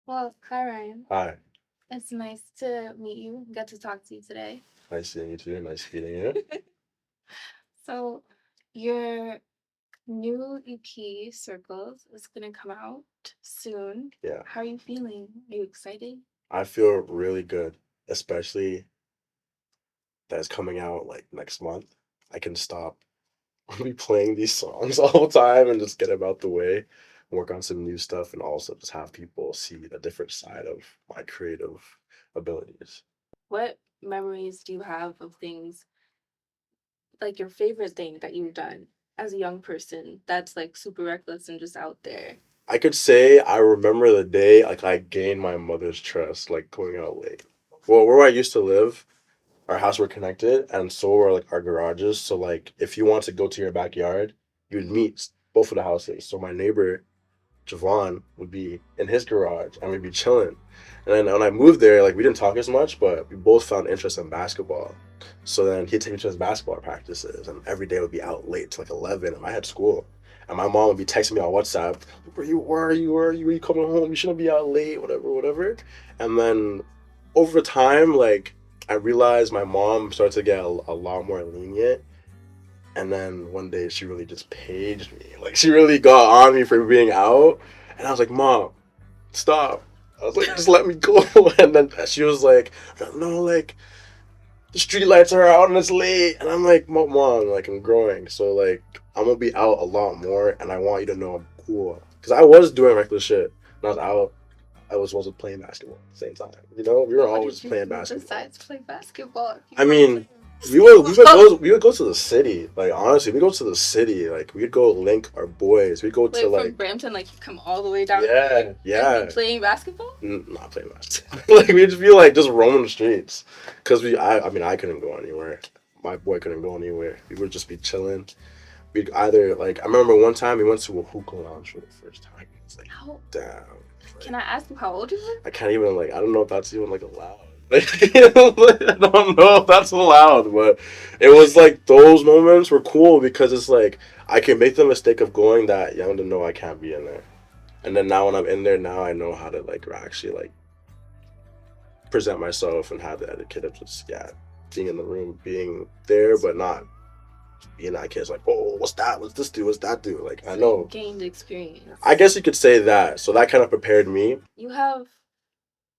Well, hi Ryan. Hi, It's nice to meet you, get to talk to you today. nice seeing you too. Nice meeting you. So, your new EP, Circles, is going to come out soon. Yeah, How are you feeling? Are you excited? I feel really good, especially that it's coming out like next month. I can stop be playing these songs all the time and just get them out the way, work on some new stuff, and also just have people see a different side of my creative abilities. What memories do you have of things, like your favorite thing that you've done as a young person that's like super reckless and just out there? I could say I remember the day like I gained my mother's trust, like going out late. Well, where I used to live, our house were connected, and so were like our garages. So like, if you want to go to your backyard, you'd meet both of the houses. So my neighbor Javon would be in his garage, and we'd be chilling. And then when I moved there, like we didn't talk as much, but we both found interest in basketball. So then he'd take me to his basketball practices, and every day would be out late to like 11, and I had school. And my mom would be texting me on WhatsApp, where are you coming home? You shouldn't be out late, whatever, whatever. And then over time, like I realized my mom started to get a lot more lenient. And then one day she really just paged me. Like she really got on me for being out. And I was like, Mom, stop. I was like, just let me go. And then she was like, no, like the street lights are out and it's late. And I'm like, Mom, like I'm growing. So like I'm gonna be out a lot more and I want you to know I'm cool. Cause I was doing reckless shit. When I was out, I was also playing basketball at the same time. You know, we were What always did you playing do basketball. besides play basketball if you I weren't mean, playing basketball? we would go to the city. Like honestly, we go to the city. Like we'd go link our boys. We go to Wait, from like Brampton, like you come all the way down here yeah, and be yeah. playing basketball? Not playing basketball. Like we'd just be like just roaming the streets. Cause I mean I couldn't go anywhere. My boy couldn't go anywhere. We would just be chilling. We'd either like I remember one time we went to a hookah lounge for the first time. It's like How damn. can Like, I ask you how old you were? I can't even like I don't know if that's even like allowed. Like, I don't know if that's allowed, but it was like those moments were cool because it's like I can make the mistake of going that young to know I can't be in there, and then now when I'm in there now I know how to like actually like present myself and have the etiquette of just being in the room, being there but not being that kid's like oh what's that what's this do what's that do like I So you know gained experience. I guess you could say that so that kind of prepared me. You have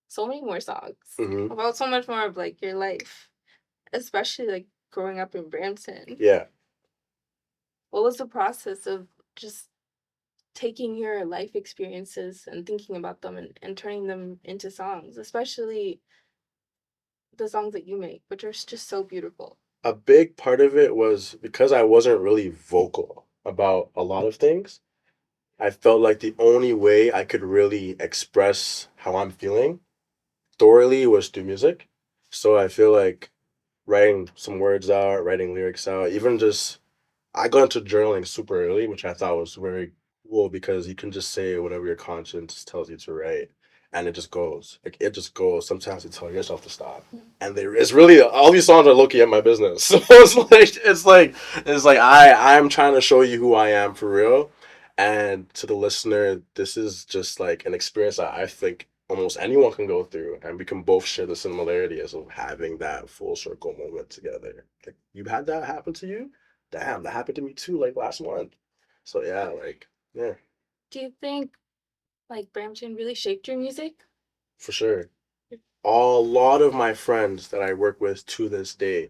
so many more songs Hmm. about so much more of like your life, especially like growing up in Brampton. Yeah. What was the process of just taking your life experiences and thinking about them and turning them into songs, especially the songs that you make, which are just so beautiful? A big part of it was because I wasn't really vocal about a lot of things. I felt like the only way I could really express how I'm feeling thoroughly was through music. So I feel like writing some words out, writing lyrics out, even just I got into journaling super early, which I thought was very cool because you can just say whatever your conscience tells you to write, and it just goes. Like it just goes. Sometimes you tell yourself to stop, and it's really all these songs are low-key at my business. So it's like I'm trying to show you who I am for real, and to the listener, this is just like an experience that I think almost anyone can go through, and we can both share the similarities of having that full circle moment together. Like you had that happen to you? Damn, that happened to me too, like last month. So yeah, like yeah, Do you think like Brampton really shaped your music? for sure. A lot of my friends that I work with to this day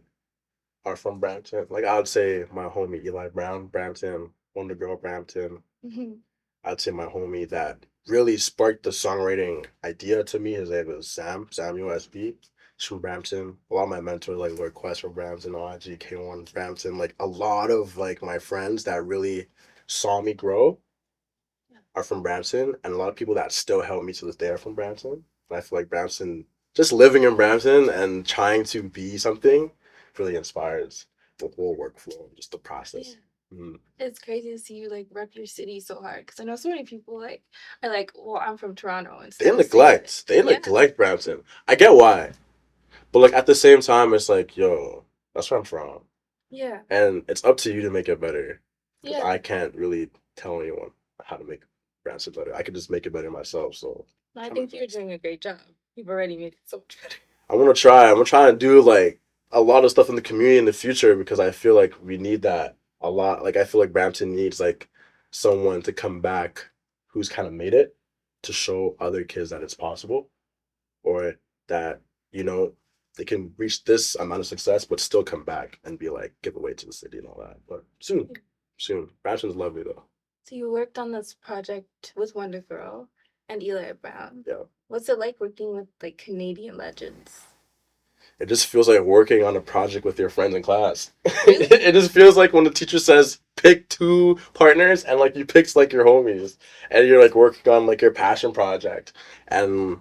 are from Brampton. Like I would say my homie Eli Brown, Brampton, Wondagurl, Brampton. Mhm. I'd say my homie that really sparked the songwriting idea to me. His name was Samuel SB. He's from Brampton. A lot of my mentors like Lord Quest from Brampton, OG, K1 Brampton. Like a lot of like my friends that really saw me grow are from Brampton, and a lot of people that still help me to this day are from Brampton. And I feel like Brampton, just living in Brampton and trying to be something, really inspires the whole workflow, just the Yeah. process. Mm. It's crazy to see you like rep your city so hard because I know so many people like are like, well, I'm from Toronto and They still say it. neglect, they Yeah. neglect Brampton. I get why, but like at the same time, it's like, yo, that's where I'm from, Yeah. and it's up to you to make it better, because Yeah. I can't really tell anyone how to make Brampton better. I could just make it better myself. So I think you're doing a great job. You've already made it so much better. I'm gonna try. I'm gonna try and do like a lot of stuff in the community in the future because I feel like we need that a lot. Like I feel like Brampton needs like someone to come back who's kind of made it to show other kids that it's possible or that you know they can reach this amount of success but still come back and be like give away to the city and all that. But soon, soon. Brampton's lovely though. So you worked on this project with Wondagurl and Eli Brown. Yeah. What's it like working with like Canadian legends? It just feels like working on a project with your friends in class. Really? It just feels like when the teacher says pick two partners and like you pick like your homies and you're like working on like your passion project and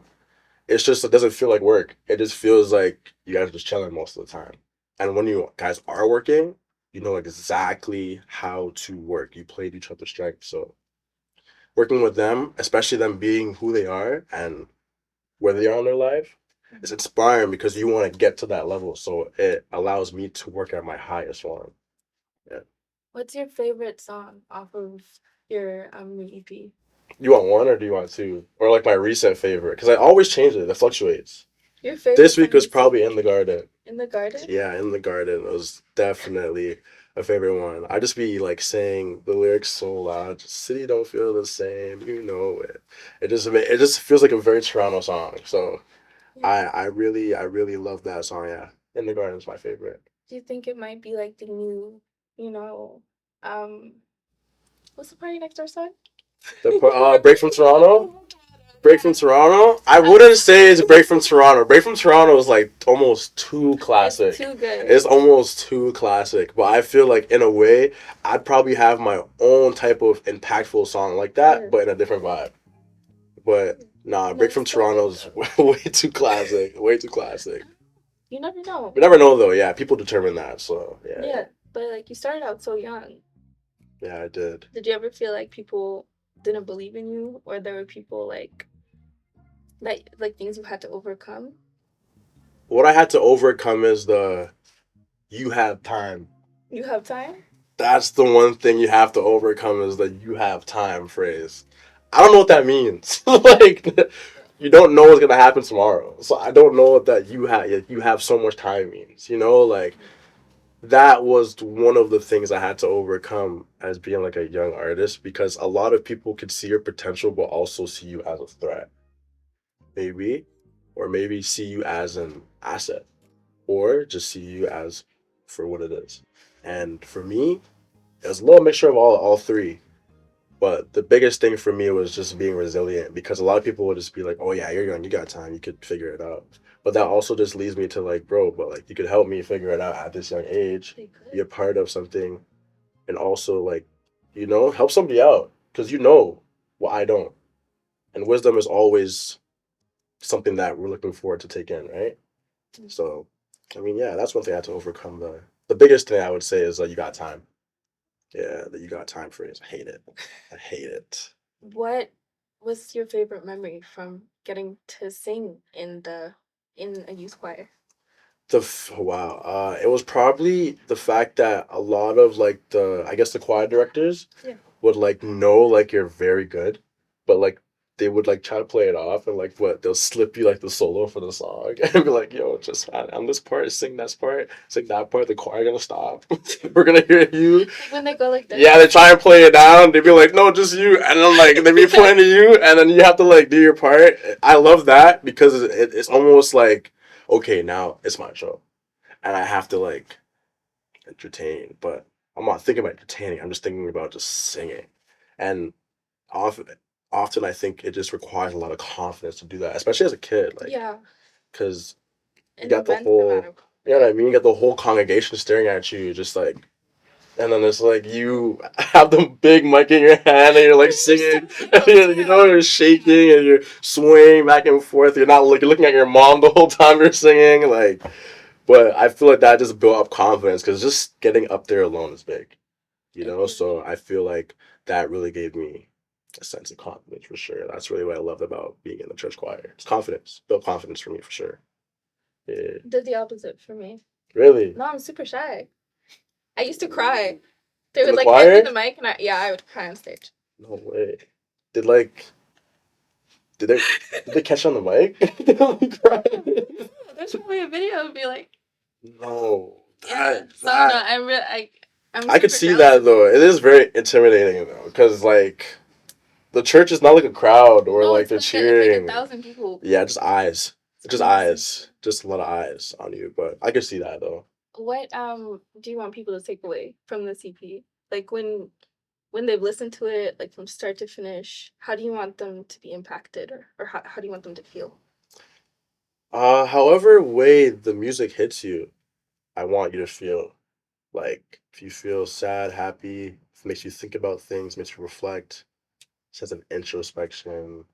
it's just it doesn't feel like work. It just feels like you guys are just chilling most of the time. And when you guys are working, you know exactly how to work. You played each other's strengths. So working with them, especially them being who they are and where they are in their life, is inspiring because you want to get to that level. So it allows me to work at my highest one. Yeah. What's your favorite song off of your EP? You want one or do you want two? Or like my recent favorite? Because I always change it. It fluctuates. Your favorite This week was song probably In the Garden. In the Garden? Yeah, In the Garden was definitely a favorite one. I just be like saying the lyrics so loud. Just, city don't feel the same, you know it. It just feels like a very Toronto song. So I really love that song. Yeah, In the Garden is my favorite. Do you think it might be like the new, you know, um, what's the Party Next Door song? The Break from Toronto. Break from Toronto. I wouldn't say it's Break from Toronto. Break from Toronto is like almost too classic. It's too good. It's almost too classic. But I feel like in a way, I'd probably have my own type of impactful song like that, but in a different vibe. But nah, Break from Toronto is way too classic. Way too classic. You never know. You never know though. Yeah, people determine that. So yeah. Yeah, but like you started out so young. Yeah, I did. Did you ever feel like people didn't believe in you, or there were people like things you had to overcome? What I had to overcome is you have time. You have time? That's the one thing you have to overcome is the you have time phrase. I don't know what that means. Like you don't know what's gonna happen tomorrow. So I don't know what that you have so much time means. You know, like that was one of the things I had to overcome as being like a young artist because a lot of people could see your potential but also see you as a threat. Maybe. Or maybe see you as an asset. Or just see you as for what it is. And for me, it was a little mixture of all three. But the biggest thing for me was just being resilient because a lot of people would just be like, "Oh yeah, you're young, you got time, you could figure it out." But that also just leads me to like, bro, but like you could help me figure it out at this young age, be a part of something, and also like, help somebody out because you know what I don't, and wisdom is always something that we're looking forward to take in, right? So, I mean, yeah, that's one thing I had to overcome. The biggest thing I would say is that you got time. Yeah, that you got time phrase. I hate it. I hate it. What was your favorite memory from getting to sing in a youth choir? Wow. It was probably the fact that a lot of like I guess the choir directors would like know like you're very good, but like they would like try to play it off and like what they'll slip you like the solo for the song and be like, yo, just on this part, sing this part, sing that part. The choir gonna stop. We're gonna hear you. Like when they go like that. Yeah, they try and play it down. They'd be like, no, just you, and then like they be pointing to you, and then you have to like do your part. I love that because it's almost like okay, now it's my show. And I have to like entertain, but I'm not thinking about entertaining. I'm just thinking about just singing. And often, often I think it just requires a lot of confidence to do that, especially as a kid. Like, because you got the whole, you know what I mean? You got the whole congregation staring at you, just like, and then it's like you have the big mic in your hand and you're like singing, and you're shaking and you're swaying back and forth. You're not you're looking at your mom the whole time you're singing, like. But I feel like that just built up confidence because just getting up there alone is big, So I feel like that really gave me a sense of confidence for sure. That's really what I loved about being in the church choir. It's confidence, built confidence for me for sure. Yeah. Did the opposite for me. Really? No, I'm super shy. I used to cry. They would like choir? hand me the mic and I would cry on stage. No way. Did like Did they did they catch on the mic? Did they cry? There's probably a video of me like, No, yeah. that So no, that I'm I could super see jealous that of you. though. It is very intimidating though, because like the church is not like a crowd or No, like they're it's like a cheering. thousand people. Yeah, just eyes, It's just amazing. eyes, just a lot of eyes on you. But I could see that though. What do you want people to take away from the CP? Like when they've listened to it, like from start to finish, how do you want them to be impacted, or how do you want them to feel? However way the music hits you, I want you to feel. Like if you feel sad, happy, if it makes you think about things, makes you reflect, sense of introspection.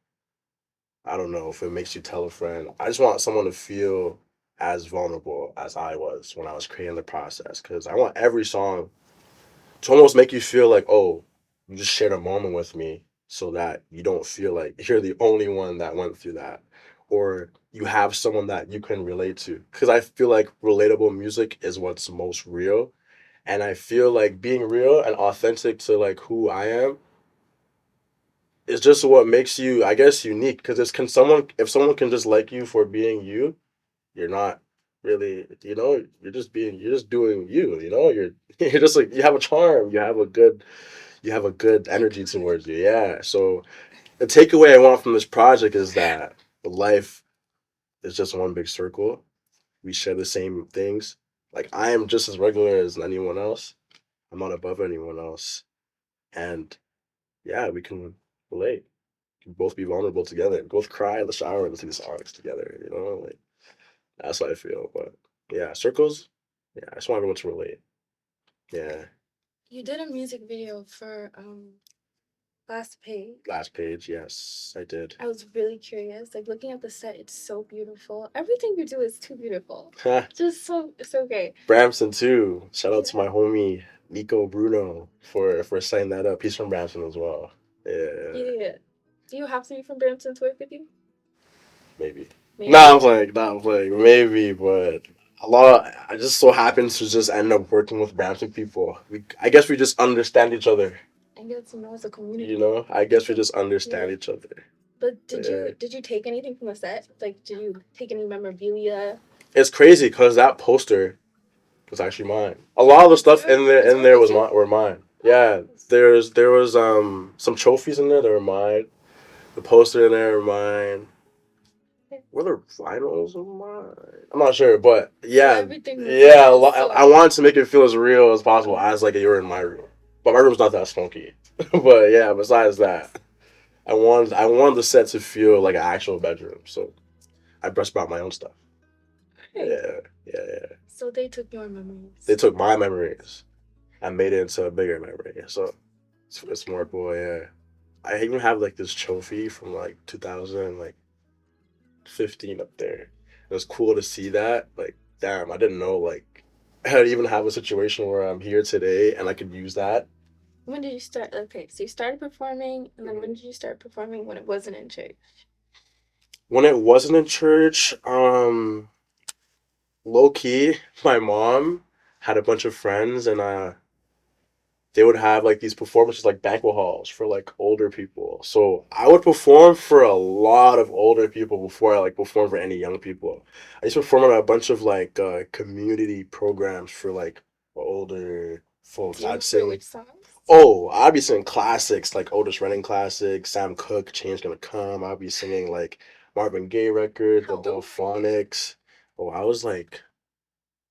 I don't know if it makes you tell a friend. I just want someone to feel as vulnerable as I was when I was creating the process because I want every song to almost make you feel like, oh, you just shared a moment with me so that you don't feel like you're the only one that went through that. Or you have someone that you can relate to. Because I feel like relatable music is what's most real. And I feel like being real and authentic to like who I am is just what makes you, I guess, unique. Because it's can someone if someone can just like you for being you, you're not really, you're just doing you. You're just like you have a charm, you have a good Like energy towards you. Yeah. So the takeaway I want from this project is that life is just one big circle. We share the same things. Like I am just as regular as anyone else. I'm not above anyone else. And yeah, we can relate. We can both be vulnerable together. Both cry in the shower and listen to songs together. Like that's what I feel. But yeah, circles. Yeah, I just want everyone to relate. Yeah. you did a music video for Last Page. Last page. Yes, I did. I was really curious. Like looking at the set, it's so beautiful. Everything you do is too beautiful. Just so great. Bramson too. Shout out to Yeah. my homie Nico Bruno for setting that up. He's from Bramson as well. Yeah, Yeah. Do you have somebody from Brampton to work with you? maybe. Maybe. Nah, I'm playing. Nah, I'm playing. Maybe, but a lot. I just so happens to just end up working with Brampton people. I guess we just understand each other. I guess as a community. I guess we So, just understand yeah. each other. But Yeah. did you take anything from the set? Like, did you take any memorabilia? It's crazy because that poster was actually mine. A lot of the For stuff real? in It's there with was you? mine. Were mine. Oh, Yeah, there was some trophies in there that were mine. The poster in there were mine. okay. Were there vinyls of mine? I'm not sure, but So yeah, everything was yeah. is so I wanted to make it feel as real as possible as like you were in my room, but my room's not that funky. But yeah, besides that, I wanted the set to feel like an actual bedroom, so I brushed about my own stuff. okay. Yeah, yeah. So they took your They memories. took my memories and made it into a bigger memory. So it's more Okay. cool. Yeah, I even have like this trophy from like 2000 like 15 up there. It was cool to see that. Like, damn, I didn't know like I'd even have a situation where I'm here today and I could use that. When did you start? Okay, so you started performing, and then when did you start performing when it wasn't in church? When it wasn't in church, low key, my mom had a bunch of friends and they would have like these performances like banquet halls for like older people. So I would perform for a lot of older people before I like perform for any young people. I used to perform on a bunch of like community programs for like older Do folks. you I'd remember sing which songs? I'd be singing classics like Otis Redding classics, Sam Cooke, Change Gonna Come. I'd be singing like Marvin Gaye records, the How old were you? Delphonics. Oh, I was like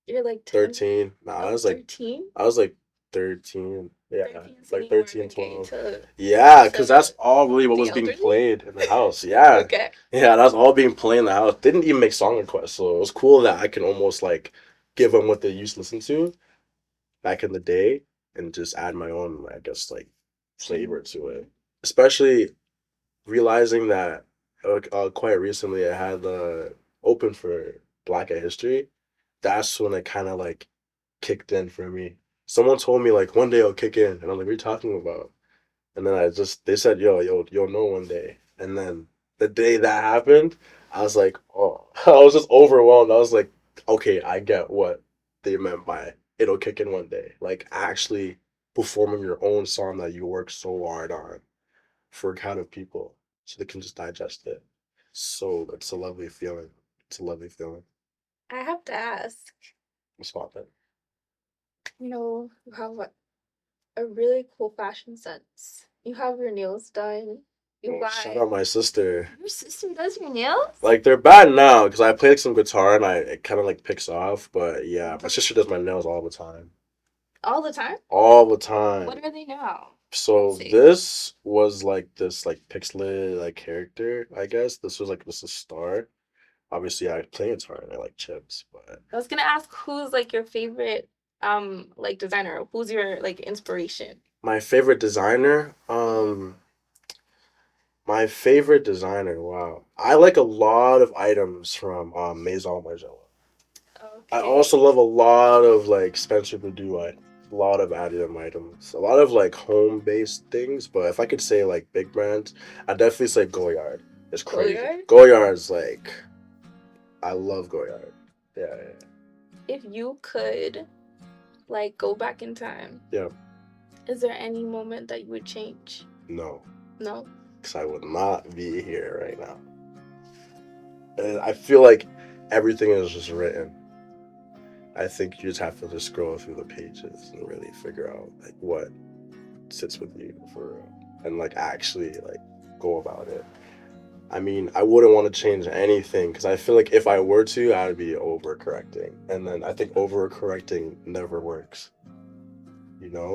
You're like 10? 13. Nah, Oh, 13? I was like 13. Yeah, 13 like singing 13, Marvin Gaye 12. to Yeah, because that's to all really what the was being elderly? played in the house. Yeah. Okay. Yeah, that's all being played in the house. Didn't even make song requests, so it was cool that I can almost like give them what they used to listen to back in the day and just add my own, I guess, like flavor to it. Especially realizing that quite recently I had open for Black Eye History. That's when it kind of like kicked in for me. Someone told me like one day it'll kick in, and I'm like, "What are you talking about?" And then they said, you'll know one day." And then the day that happened, I was like, oh, I was just overwhelmed. I was like, okay, I get what they meant by it'll kick in one day. Like actually performing your own song that you worked so hard on for a kind of people. so they can just digest it. So it's a lovely feeling. It's a lovely feeling. I have to ask, Spot that. you have a really cool fashion sense. You have your nails done. You Oh, got shout out my sister. your sister does your nails? Like they're bad now because I play like some guitar and it kind of like picks off. But yeah, my sister does my nails all the time. All the time? All the time. What are they now? So See. this was like this like pixelated like character, I guess. This was like this a star. Obviously I play guitar and I like chips, but I was gonna ask who's like your favorite like designer? Who's your like inspiration? my favorite designer, wow. I like a lot of items from Maison Margiela. I Okay. also love a lot of like Spencer Ledoux items. A lot of Adidas items. A lot of like home based things, but if I could say like big brands, I'd definitely say Goyard. It's crazy. Goyard? Goyard's like I love Goyard. Yeah, yeah. If you could like go back in time, Yeah. is there any moment that you would change? No. No? Because I would not be here right now. And I feel like everything is just written. I think you just have to just scroll through the pages and really figure out like what sits with you for real. And like actually like go about it. I mean, I wouldn't want to change anything because I feel like if I were to, I'd be overcorrecting. And then I think overcorrecting never works.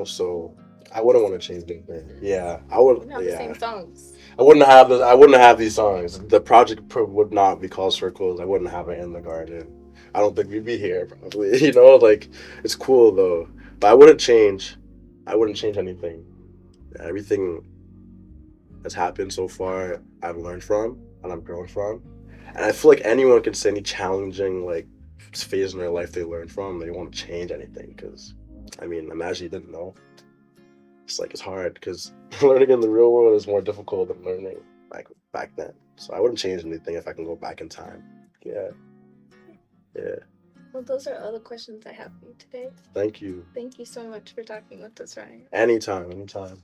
So I wouldn't want to change anything. Yeah, I would. We have the Yeah, same songs. I wouldn't have this. I wouldn't have these songs. The project would not be called Circles. I wouldn't have it in the garden. I don't think we'd be here probably. Like it's cool though. But I wouldn't change. I wouldn't change anything. Everything that's happened so far, I've learned from and I'm growing from. And I feel like anyone can say any challenging like phase in their life they learn from. They won't change anything because, I mean, imagine you didn't know. It's like it's hard because learning in the real world is more difficult than learning back then. So I wouldn't change anything if I can go back in time. Yeah, yeah. Well, those are all the questions I have for you today. Thank you. Thank you so much for talking with us, Ryan. Anytime, anytime.